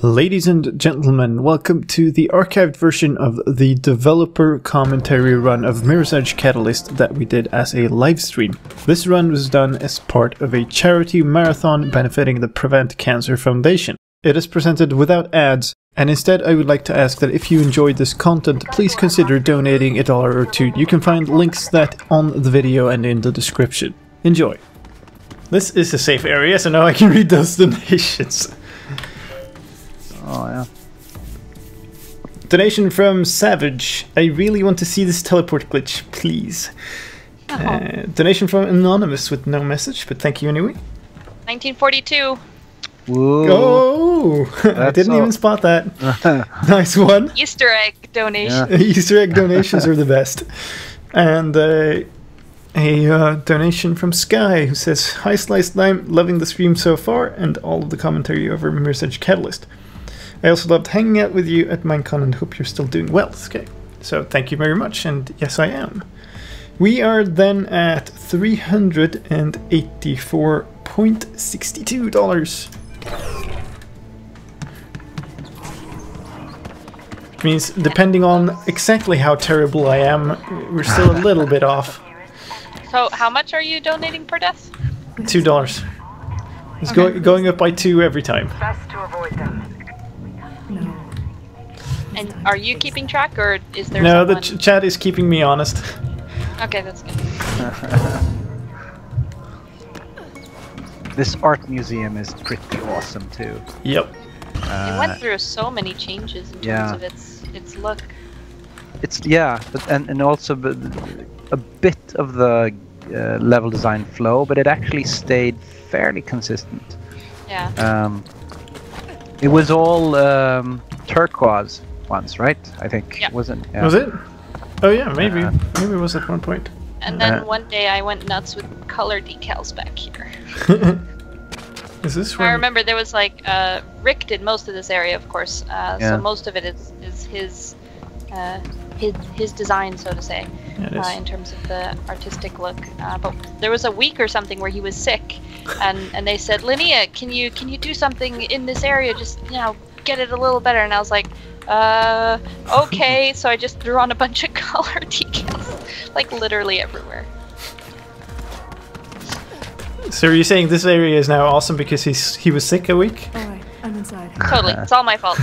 Ladies and gentlemen, welcome to the archived version of the developer commentary run of Mirror's Edge Catalyst that we did as a live stream. This run was done as part of a charity marathon benefiting the Prevent Cancer Foundation. It is presented without ads, and instead I would like to ask that if you enjoyed this content, please consider donating $1 or $2. You can find links to that on the video and in the description. Enjoy! This is a safe area, so now I can read those donations. Oh, yeah. Donation from Savage. I really want to see this teleport glitch, please. Donation from Anonymous with no message, but thank you anyway. 1942. Whoa. Oh! I didn't even spot that. Nice one. Easter egg donation. Yeah. Easter egg donations are the best. And a donation from Sky, who says, "Hi slicedlime, loving the stream so far and all of the commentary over Mirror's Edge Catalyst. I also loved hanging out with you at Minecon and hope you're still doing well." Okay, so thank you very much, and yes I am. We are then at $384.62. Which means, depending on exactly how terrible I am, we're still a little bit off. So how much are you donating per death? $2. It's going up by 2 every time. Best to avoid them. And are you keeping track, or is there No, someone... the chat is keeping me honest. Okay, that's good. This art museum is pretty awesome too. Yep. It went through so many changes in terms of its look. But and also a bit of the level design flow, but it actually stayed fairly consistent. Yeah. It was all turquoise once, right? I think. Yeah. Wasn't? Yeah. Was it? Oh yeah, maybe. Maybe it was at one point. And then one day I went nuts with color decals back here. Is this one? I remember there was like Rick did most of this area, of course. So most of it is his design, so to say, in terms of the artistic look. But there was a week or something where he was sick, and they said, "Linnea, can you do something in this area? Just get it a little better." And I was like, okay. So I just threw on a bunch of color decals, like literally everywhere. So are you saying this area is now awesome because he was sick a week? Alright, I'm inside. Totally, it's all my fault.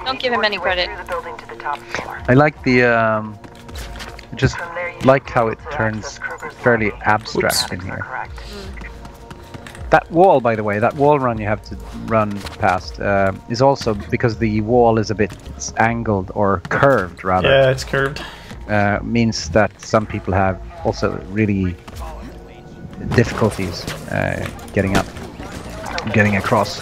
Don't give him any credit. I like the just like how it turns fairly abstract in here. That wall, by the way, that wall run you have to run past is also because the wall is a bit angled or curved, rather. Yeah, it's curved. Means that some people have also really difficulties getting up, getting across.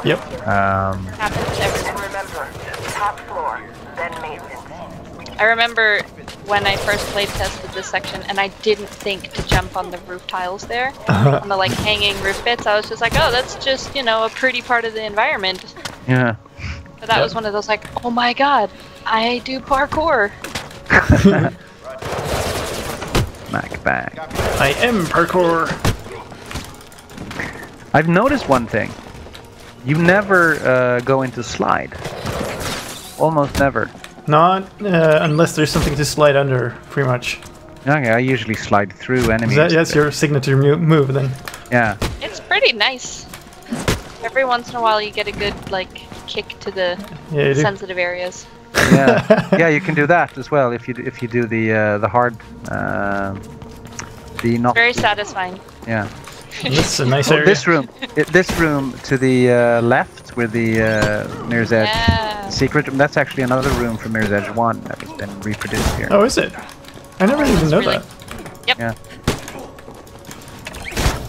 Yep. Happens to everyone. Remember, top floor, then maintenance. I remember when I first played tested this section, and I didn't think to jump on the roof tiles there, on the like hanging roof bits. I was just like, oh, that's just a pretty part of the environment. Yeah. But that was one of those like, oh my god, I do parkour. Smack back. I am parkour. I've noticed one thing. You never go into slide. Almost never. Not unless there's something to slide under, pretty much. Okay, I usually slide through enemies. That's your signature move, then. Yeah. It's pretty nice. Every once in a while you get a good like kick to the sensitive areas. Yeah, yeah, you can do that as well if you do the hard the not. It's very satisfying. Yeah. This is a nice area. This room to the left, where the Mirror's Edge secret room. That's actually another room from Mirror's Edge 1 that has been reproduced here. Oh, is it? I never even know that. Yep. Yeah.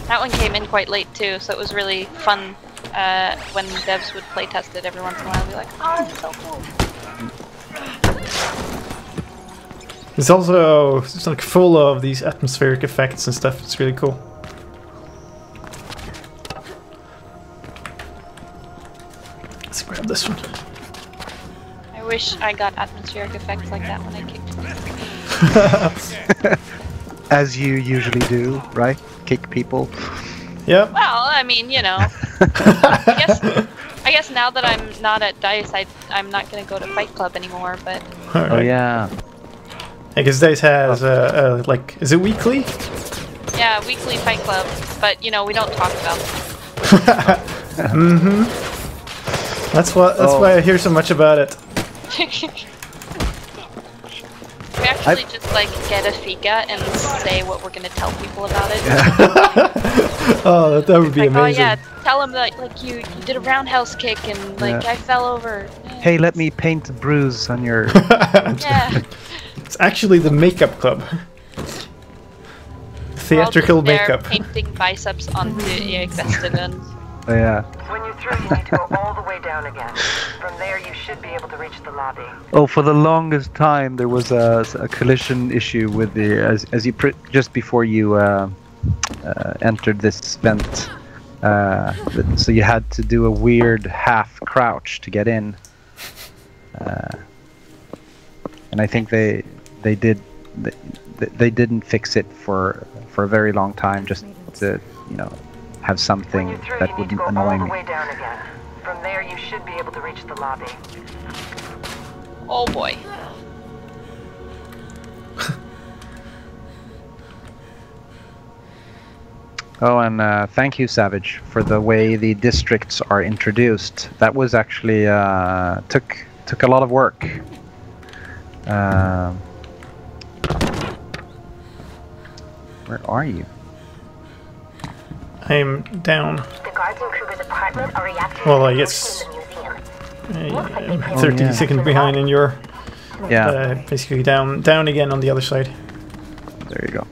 That one came in quite late too, so it was really fun when devs would play test it every once in a while and be like, oh, it's so cool. It's also like full of these atmospheric effects and stuff. It's really cool. Let's grab this one. I wish I got atmospheric effects like that when I kicked. As you usually do, right? Kick people. Yep. Well, I mean, I I guess now that I'm not at DICE, I'm not gonna go to Fight Club anymore. But Right. Oh yeah. I guess DICE has like, is it weekly? yeah, weekly Fight Club. But you know, we don't talk about them. Mm-hmm. That's why I hear so much about it. We actually just like get a fika and say what we're gonna tell people about it. Oh, that would be like, amazing. oh yeah, tell them that like you did a roundhouse kick and like I fell over. Hey, let me paint a bruise on your. Yeah. It's actually the makeup club. Theatrical We're all just there makeup. painting biceps onto Erik Westerlund. Oh yeah. When you're through, you need to go all the way down again. From there, you should be able to reach the lobby. Oh, for the longest time there was a collision issue with the as you just before you entered this vent. So you had to do a weird half crouch to get in. And I think they didn't fix it for a very long time, just to have something When you're through, that you need to wouldn't go annoy all the me. way down again. From there, you should be able to reach the lobby. Oh boy. Oh, and thank you, Savage, for the way the districts are introduced. That was actually took a lot of work. Where are you? I'm down. The guards in Kruger's apartment are reacting Well, I to guess the museum. I'm 30 seconds behind, and you're Yeah, basically down again on the other side. there you go.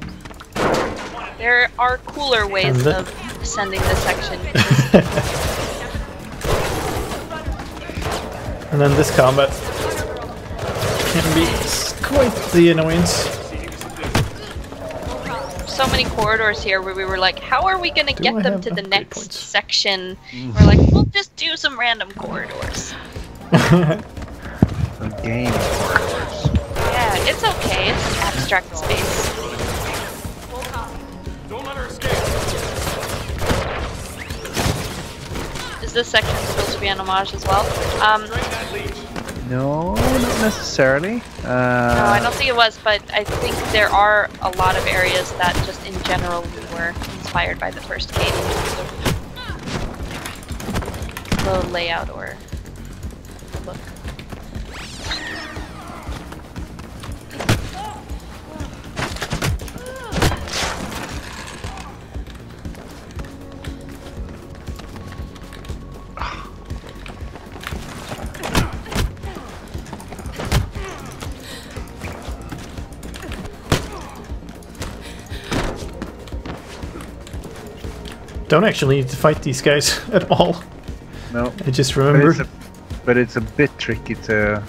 There are cooler ways And of ascending this section. And then this combat can be quite the annoyance. So many corridors here where we were like, how are we gonna Do get I them have to the upgrade next points? section? We're like, we'll just do some random corridors. Some game corridors. Yeah, it's okay. It's an abstract space. Don't let her escape. Is this section supposed to be an homage as well? Straighten that leech. No, not necessarily. No, I don't think it was, but I think there are a lot of areas that just in general were inspired by the first game in terms of the layout or the look. Don't actually need to fight these guys at all. No. I just remember. But it's a bit tricky to.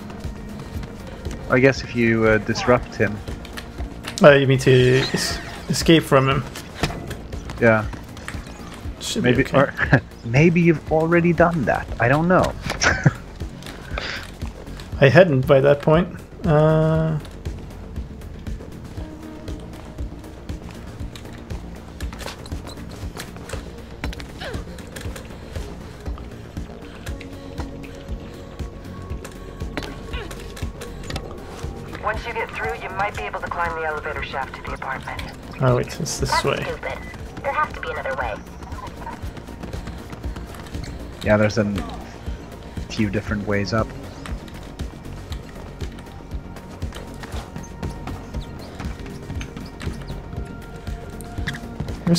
I guess if you disrupt him. You mean to escape from him? Yeah. Should be Maybe okay. or maybe you've already done that. I don't know. I hadn't by that point. Once you get through, you might be able to climb the elevator shaft to the apartment. Oh wait, it's this way. Stupid. There has to be another way. Yeah, there's a few different ways up.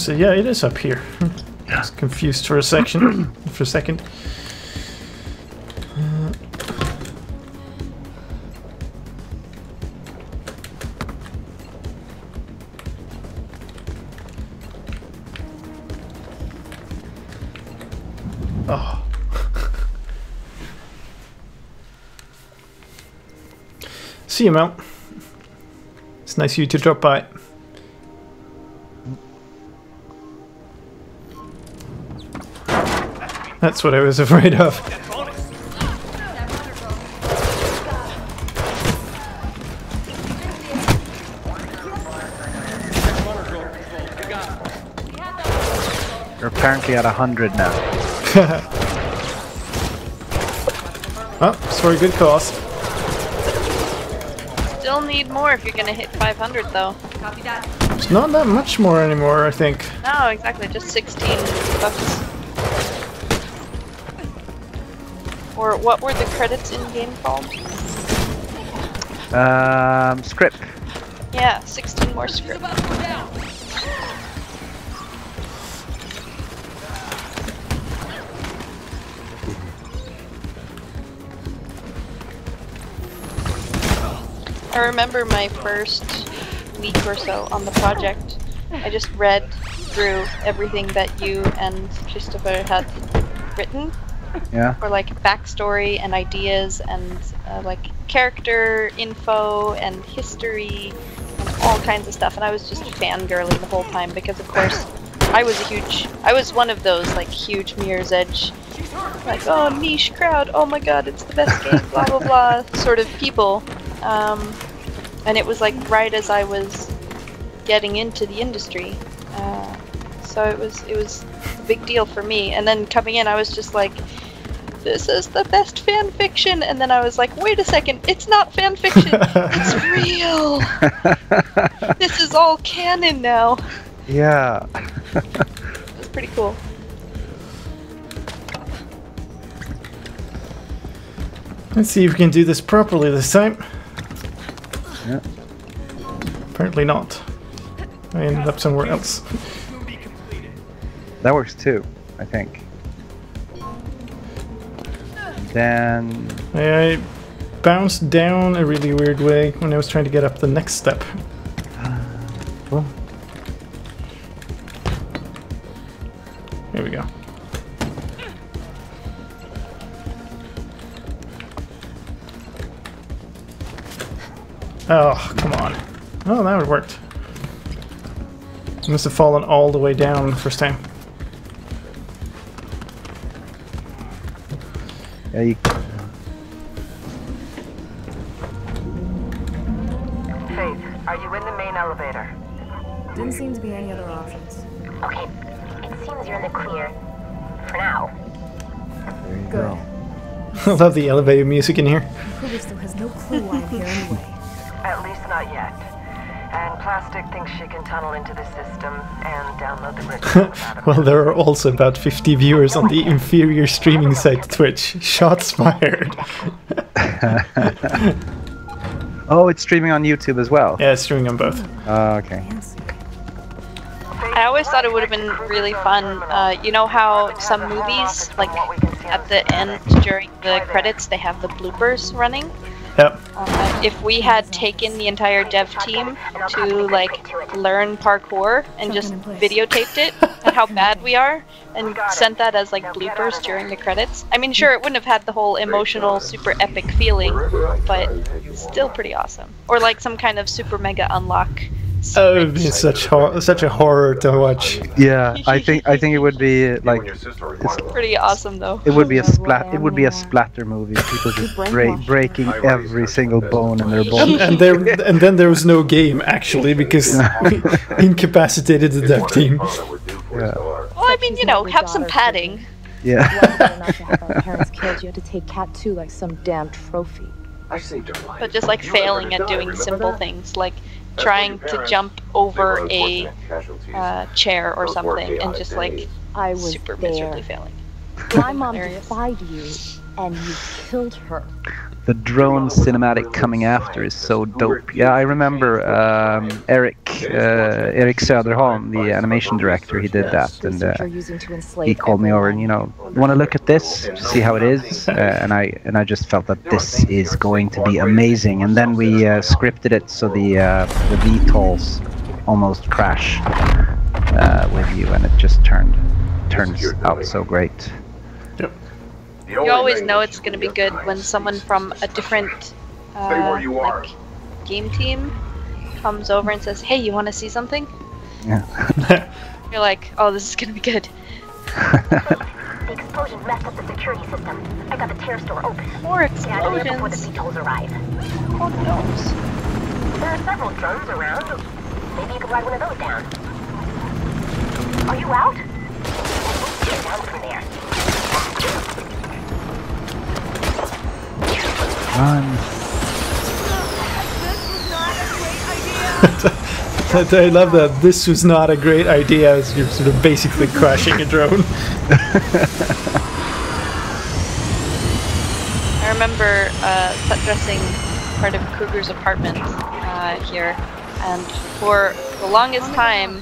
Yeah, it is up here. I was confused for a second. Oh. See you, Mel. It's nice of you to drop by. That's what I was afraid of. You're apparently at 100 now. Oh, it's for a good cause. Still need more if you're gonna hit 500 though. Copy that. It's not that much more anymore, I think. No, exactly, just 16 bucks. Or what were the credits in game called? Script. Yeah, 16 more script. I remember my first week or so on the project, I just read through everything that you and Christopher had written. Yeah. For like backstory and ideas and like character info and history and all kinds of stuff, and I was just fangirling the whole time because of course I was one of those like huge Mirror's Edge, like, oh, niche crowd, oh my god, it's the best game, blah blah blah sort of people. And it was like right as I was getting into the industry, so it was a big deal for me. And then coming in, I was just like, this is the best fan fiction. And then I was like, wait a second, it's not fan fiction, it's real. This is all canon now. Yeah. It was pretty cool. Let's see if we can do this properly this time. Yeah. Apparently not. I ended up somewhere else. That works too, I think. Then I bounced down a really weird way when I was trying to get up the next step. well, Here we go. Oh, come on. Oh, that would worked. I must have fallen all the way down the first time. yeah, you, Faith, are you in the main elevator? Didn't seem to be any other options. Okay, it seems you're in the clear. For now. there you Good. go. I love the elevator music in here. Kruger still has no clue why I'm here anyway. At least not yet. And Plastic thinks she can tunnel into the system and download the grid. Well, there are also about 50 viewers on the inferior streaming site Twitch. Shots fired. Oh, it's streaming on YouTube as well. Yeah, it's streaming on both. Okay. Fancy. I always thought it would have been really fun. You know how some movies, like at the end during the credits, they have the bloopers running? Yep. If we had taken the entire dev team to like learn parkour and just videotaped it and how bad we are and sent that as like bloopers during the credits, I mean, sure, it wouldn't have had the whole emotional, super epic feeling, but still pretty awesome. Or like some kind of super mega unlock. Oh, it would be such a horror to watch. Yeah, I think it would be like Pretty awesome though. it would be a splatter movie. People just breaking every single bone in their body. And then there was no game actually because we incapacitated the dev team. Yeah. Well, I mean, you know, have some padding. Yeah. Not to have our parents killed, you had to take Cat 2 like some damn trophy. But just like failing at doing simple things, like trying to jump over a chair or something and just like I was super there. miserably failing. My mom Hilarious. defied you, and you killed her. The drone cinematic coming after is so dope. Yeah, I remember Erik Söderholm, the animation director, he did that, and he called me over and, you know, want to look at this to see how it is, and I just felt that this is going to be amazing. And then we scripted it so the VTOLs almost crash with you, and it just turns out so great. Yep. You always know it's going to be good when someone from a different like game team comes over and says, "Hey, you want to see something?" Yeah. You're like, "Oh, this is going to be good." The explosion messed up the security system. I got the tear store open. More Yeah, I know before the explosions. VTOLs arrive. Who knows? There are several drones around. Maybe you could ride one of those down. Are you out? Get down from there. Run. I love that this was not a great idea as you're sort of basically crashing a drone. I remember set dressing part of Kruger's apartment here, and for the longest time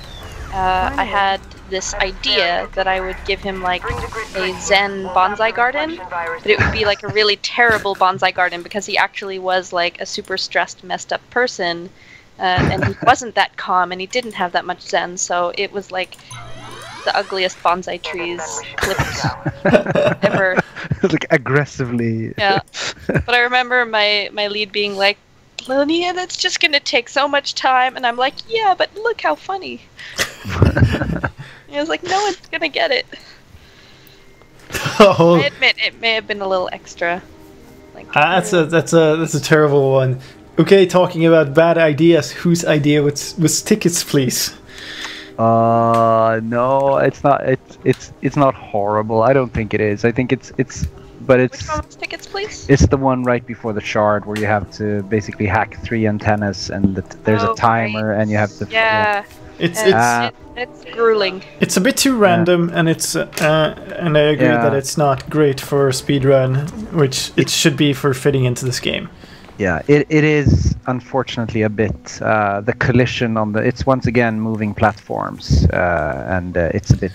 I had this idea that I would give him like a Zen bonsai garden, but it would be like a really terrible bonsai garden because he actually was like a super stressed, messed up person, and he wasn't that calm and he didn't have that much Zen, so it was like the ugliest bonsai trees clipped ever. Like aggressively. Yeah, but I remember my lead being like, Linnea, that's just gonna take so much time, and I'm like, yeah, but look how funny. I was like, no one's gonna get it. Oh. I admit it may have been a little extra. Like, that's a terrible one. Okay, talking about bad ideas, whose idea was tickets, please? No, it's not. It's not horrible. I don't think it is. I think it's. But it's. Which one was tickets, please? It's the one right before the shard where you have to basically hack 3 antennas, and there's a timer, and you have to. Yeah. It's grueling. It's a bit too random, and it's and I agree that it's not great for speedrun, which it should be for fitting into this game. Yeah, it is unfortunately a bit the collision on the. It's once again moving platforms, and it's a bit.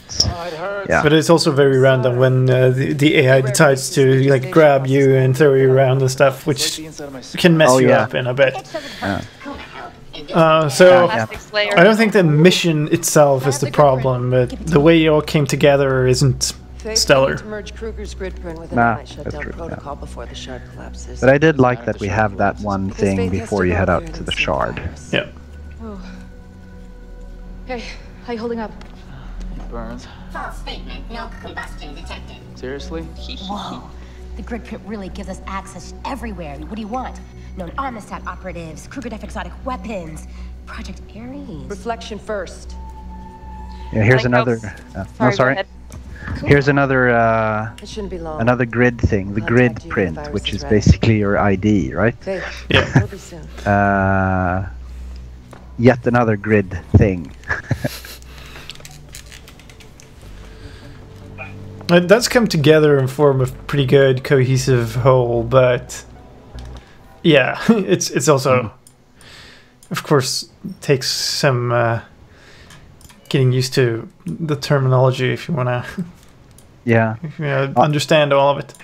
Yeah. But it's also very random when the AI decides to like grab you and throw you around and stuff, which can mess you up in a bit. So I don't think the mission itself is the problem, but the way it all came together isn't stellar. That's true. But I did like that we have that one thing before you head out to the shard. Yeah. Hey, how you holding up? It burns. False statement. No combustion detected. Seriously? Whoa. The grid print really gives us access everywhere. What do you want? Known Amistad operatives, Kruger exotic weapons, Project Ares. Reflection first. Yeah, here's another. Sorry. Here's another. It shouldn't be long. Another grid thing, the grid print, which is basically your ID, right? Yeah. We'll be soon. Yet another grid thing. It does come together and form a pretty good cohesive whole, but yeah, it's also, of course, takes some getting used to the terminology if you wanna. Yeah. If you understand all of it.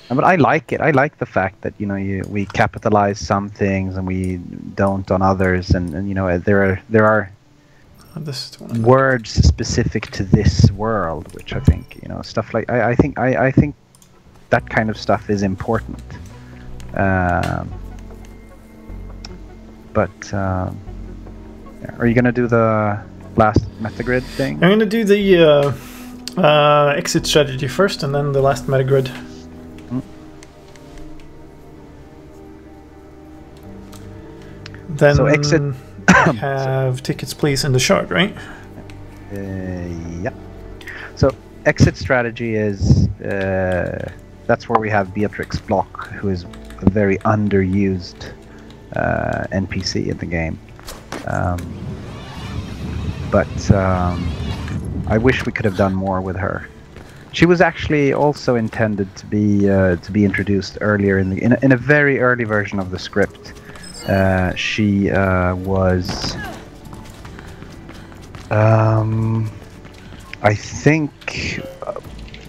But I like it. I like the fact that we capitalize some things and we don't on others, and there are words specific to this world, which I think stuff like I think that kind of stuff is important. But are you gonna do the last metagrid thing? I'm gonna do the exit strategy first, and then the last metagrid. Then so exit. Have tickets, please, in the shard, right? Yeah. So exit strategy is that's where we have Beatrix Block, who is a very underused NPC in the game. But I wish we could have done more with her. She was actually also intended to be introduced earlier in a very early version of the script. She was. I think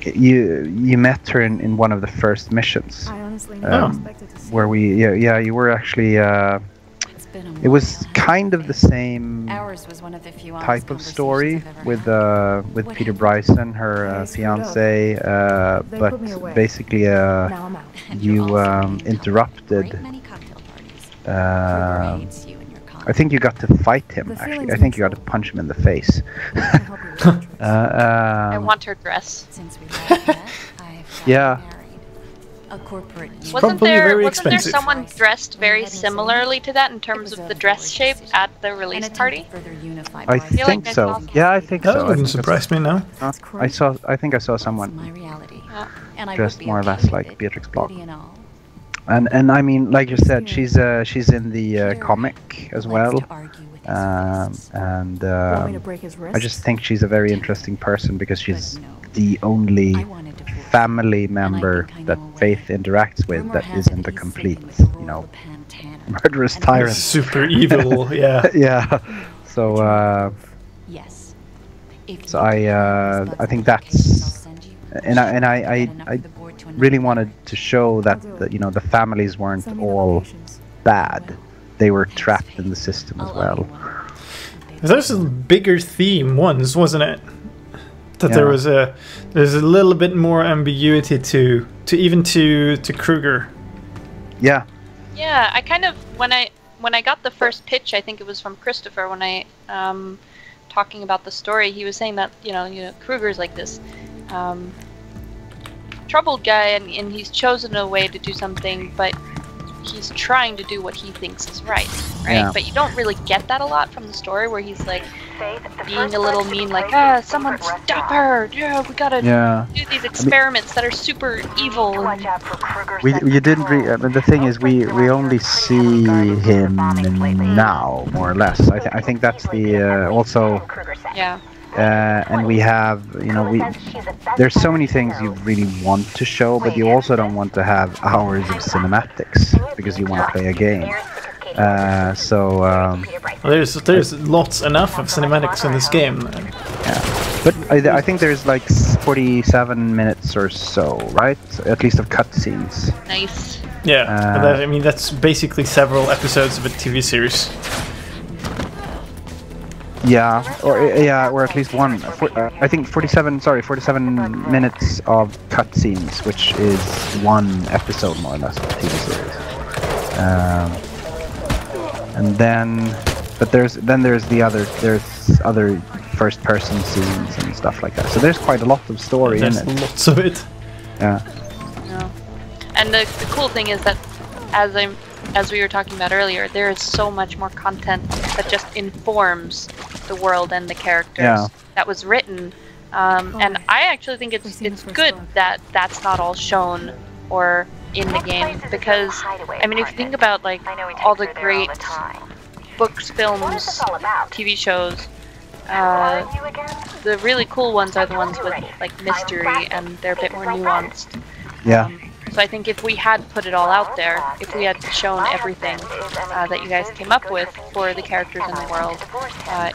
you met her in one of the first missions. I honestly never expected to see where you were actually. It was kind of the same type of story with Peter Bryson, her fiance, but basically you interrupted. I think you got to fight him, actually. I think you got to punch him in the face. I want her dress. Yeah. Wasn't there someone dressed very similarly to that in terms of the dress shape at the release party? I think so. Yeah, I think so. That wouldn't surprise me now. I think I saw someone dressed more or less like Beatrix Block. And I mean, like you said, she's in the comic as well, and I just think she's a very interesting person because she's the only family member that Faith interacts with that isn't a complete, you know, murderous tyrant. Super evil, yeah. Yeah. So so I think that's, and I really wanted to show that you know, the families weren't all bad; they were trapped in the system as well. There's a bigger theme once, wasn't it? That there's a little bit more ambiguity to Kruger. Yeah. Yeah, I kind of when I got the first pitch, I think it was from Christopher when I talking about the story, he was saying that you know Kruger's like this troubled guy, and he's chosen a way to do something, but he's trying to do what he thinks is right? Yeah. But you don't really get that a lot from the story, where he's like being a little mean, like, someone stop her! Yeah, we gotta do these experiments that are super evil. You didn't. The thing is, we only see him now, more or less. I think that's the also. Yeah. And we have, you know, there's so many things you really want to show, but you also don't want to have hours of cinematics because you want to play a game. Well, there's lots enough of cinematics in this game. Yeah, but I think there's like 47 minutes or so, right? At least of cutscenes. Nice. Yeah, but I mean that's basically several episodes of a TV series. Yeah, or at least one. I think 47 minutes of cutscenes, which is one episode more or less of a TV series. And then, but there's other first-person scenes and stuff like that. So there's quite a lot of story in it. There's lots of it. Yeah. No. And the cool thing is that, as we were talking about earlier, there is so much more content that just informs the world and the characters that was written, and I actually think it's good that that's not all shown or in the game, because I mean, if you think about like all the great books, films, TV shows, the really cool ones are the ones with like mystery and they're a bit more nuanced. Yeah. So I think if we had put it all out there, if we had shown everything that you guys came up with for the characters in the world,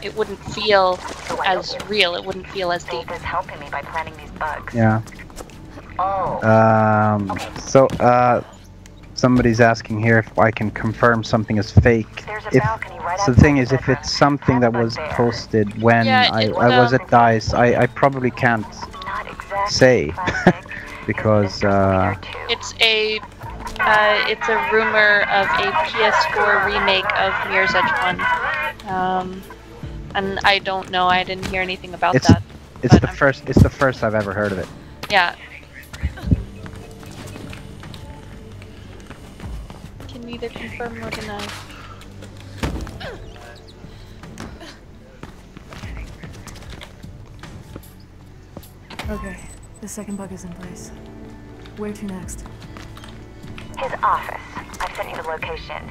it wouldn't feel as real, it wouldn't feel as deep. Yeah. So, somebody's asking here if I can confirm something is fake. So the thing is, if it's something that was posted when I was at DICE, I probably can't say. Because it's a rumor of a PS4 remake of Mirror's Edge 1, and I don't know. I didn't hear anything about that. It's the first I've ever heard of it. Yeah. Can neither confirm nor deny. Okay. The second bug is in place. Where to next? His office. I've sent you the location.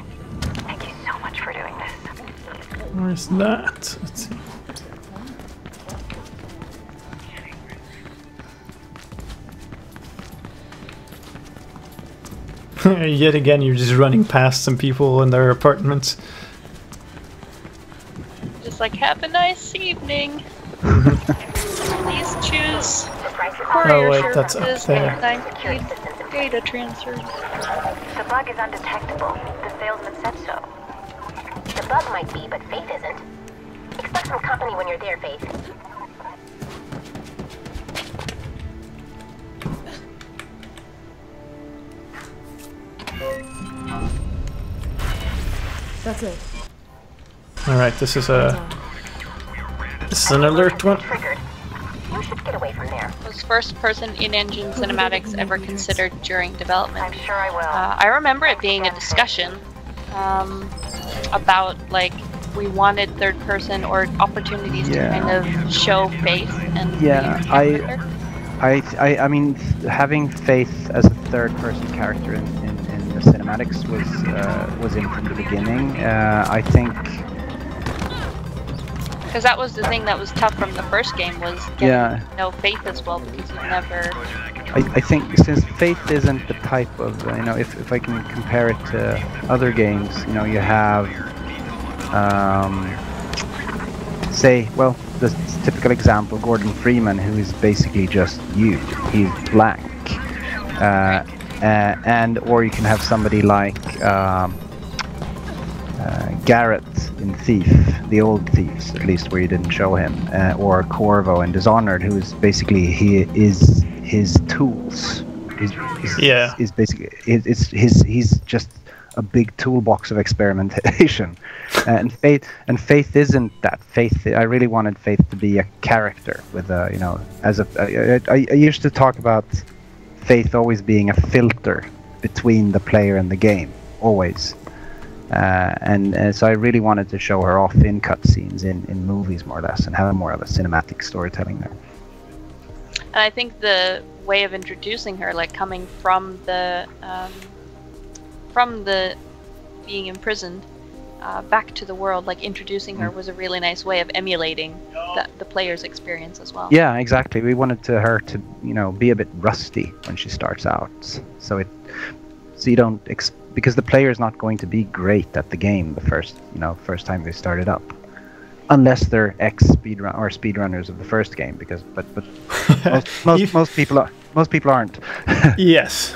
Thank you so much for doing this. Where's that? Let's see. Yet again, you're just running past some people in their apartments. Just like, have a nice evening. Please choose. Oh wait, that's up there. Data transfer. The bug is undetectable. The salesman said so. The bug might be, but Faith isn't. Expect some company when you're there, Faith. That's it. Alright, this is an alert one. You should get away from there. Was first-person in-engine cinematics ever considered during development? I'm sure I will. I remember it being a discussion about like we wanted third-person or opportunities to kind of show Faith and I mean, having Faith as a third-person character in the the cinematics was in from the beginning. I think because that was the thing that was tough from the first game, was getting to know Faith as well, because you never. I think since Faith isn't the type of if I can compare it to other games, you have say, well, the typical example, Gordon Freeman, who is basically just you. He's blank. Or you can have somebody like Garrett in Thief, the old Thieves, at least, where you didn't show him, or Corvo in Dishonored, who is basically his tools. Is basically he's just a big toolbox of experimentation. And Faith isn't that. Faith, I really wanted Faith to be a character with I used to talk about Faith always being a filter between the player and the game, always. So I really wanted to show her off in cutscenes, in movies, more or less, and have more of a cinematic storytelling there. And I think the way of introducing her, like coming from the being imprisoned back to the world, like introducing her was a really nice way of emulating the player's experience as well. Yeah, exactly. We wanted her to be a bit rusty when she starts out, so you don't because the player is not going to be great at the game the first time they start it up, unless they're speedrunners of the first game. But most people aren't. Yes.